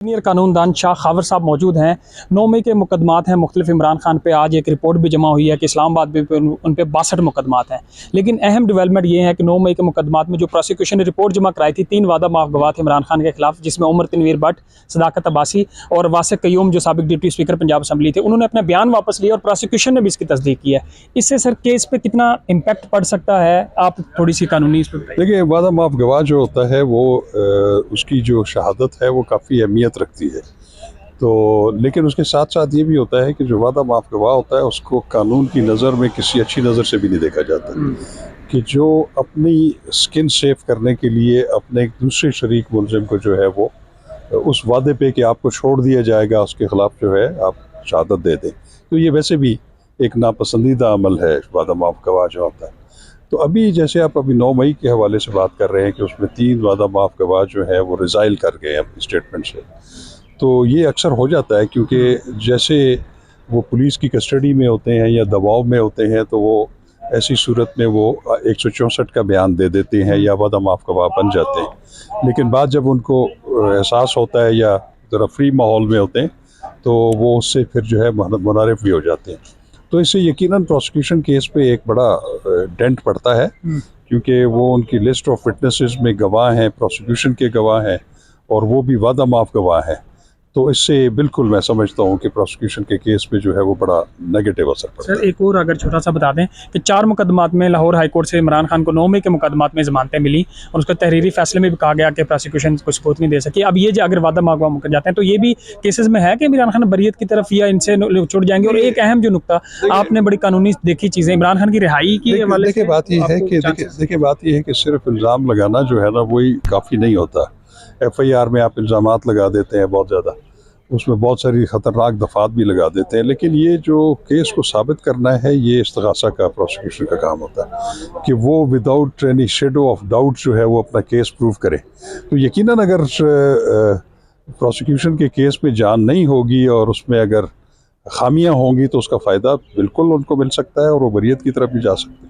Senior कानूनदान Shah Khawar साहब मौजूद हैं। 9 मई के मुकदमात हैं मुख्तलिफ। इमरान खान पे आज एक रिपोर्ट भी जमा हुई है कि इस्लामाबाद भी उन पे 62 मुकदमात हैं। लेकिन अहम डेवलपमेंट ये है कि 9 मई के मुकदमात में जो प्रोसिक्यूशन ने रिपोर्ट जमा कराई थी, 3 वादा माफ गवाह थे इमरान खान के खिलाफ, जिसमें उमर तनवीर भट्ट, सदाकत अब्बासी और वासिक कयूम जो साबिक डिप्टी स्पीकर पंजाब असम्बली थे, उन्होंने अपना बयान वापस लिया और प्रोसिक्यूशन ने भी इसकी तस्दीक की है। इससे सर केस पे कितना इम्पैक्ट पड़ सकता है? आप थोड़ी सी कानूनी इस पर देखिए, वादा माफ गवाह जो होता है वो उसकी जो शहादत है वो काफ़ी अहमियत रखती है। तो लेकिन उसके साथ साथ ये भी होता है कि जो वादा माफ गवाह होता है उसको कानून की नज़र में किसी अच्छी नज़र से भी नहीं देखा जाता कि जो अपनी स्किन सेफ करने के लिए अपने एक दूसरे शरीक मुलजिम को जो है वो उस वादे पे कि आपको छोड़ दिया जाएगा उसके ख़िलाफ़ जो है आप शहादत दे दें, तो ये वैसे भी एक नापसंदीदा अमल है वादा माफ गवाह जो होता है। तो अभी जैसे आप अभी 9 मई के हवाले से बात कर रहे हैं कि उसमें 3 वादा माफ गवाह जो है वो रिज़ाइल कर गए अपनी स्टेटमेंट से, तो ये अक्सर हो जाता है क्योंकि जैसे वो पुलिस की कस्टडी में होते हैं या दबाव में होते हैं, तो वो ऐसी सूरत में वो 164 का बयान दे देते हैं या वादा माफ गवाह बन जाते हैं। लेकिन बाद जब उनको एहसास होता है या ज़रा फ्री माहौल में होते हैं तो वो उससे फिर जो है मुनारिफ भी हो जाते हैं। तो इससे यकीनन प्रोसिक्यूशन केस पे एक बड़ा डेंट पड़ता है क्योंकि वो उनकी लिस्ट ऑफ विटनेसेस में गवाह हैं, प्रोसिक्यूशन के गवाह हैं और वो भी वादा माफ गवाह हैं। तो इससे बिल्कुल मैं समझता हूँ कि प्रोसिक्यूशन के केस पे जो है वो बड़ा नेगेटिव असर पड़ता है। सर एक और अगर छोटा सा बता दें कि 4 मुकदमात में लाहौर हाई कोर्ट से इमरान खान को 9 मई के मुकदमात में जमानतें मिली और उसका तहरीरी फैसले में भी कहा गया कि प्रोसिक्यूशन को सबूत नहीं दे सकी। अब ये जो अगर वादा माफ गवाह मुकर जाते हैं तो ये भी केसेस में है कि इमरान खान बरियत की तरफ या इनसे छुट जाएंगे। और एक अहम जो नुकता आपने बड़ी कानूनी देखी चीज़ें इमरान खान की रिहाई की हवाले से, देखिए बात ये है कि सिर्फ इल्ज़ाम लगाना जो है ना वही काफ़ी नहीं होता। FIR में आप इल्ज़ामात लगा देते हैं बहुत ज़्यादा, उसमें बहुत सारी ख़तरनाक दफ़ात भी लगा देते हैं, लेकिन ये जो केस को साबित करना है ये इस्तिग़ासा का प्रोसिक्यूशन का काम होता है कि वो without any shadow of doubt जो है वो अपना केस प्रूव करे। तो यकीनन अगर प्रोसिक्यूशन के केस में जान नहीं होगी और उसमें अगर खामियां होंगी तो उसका फ़ायदा बिल्कुल उनको मिल सकता है और वो बरियत की तरफ भी जा सकते हैं।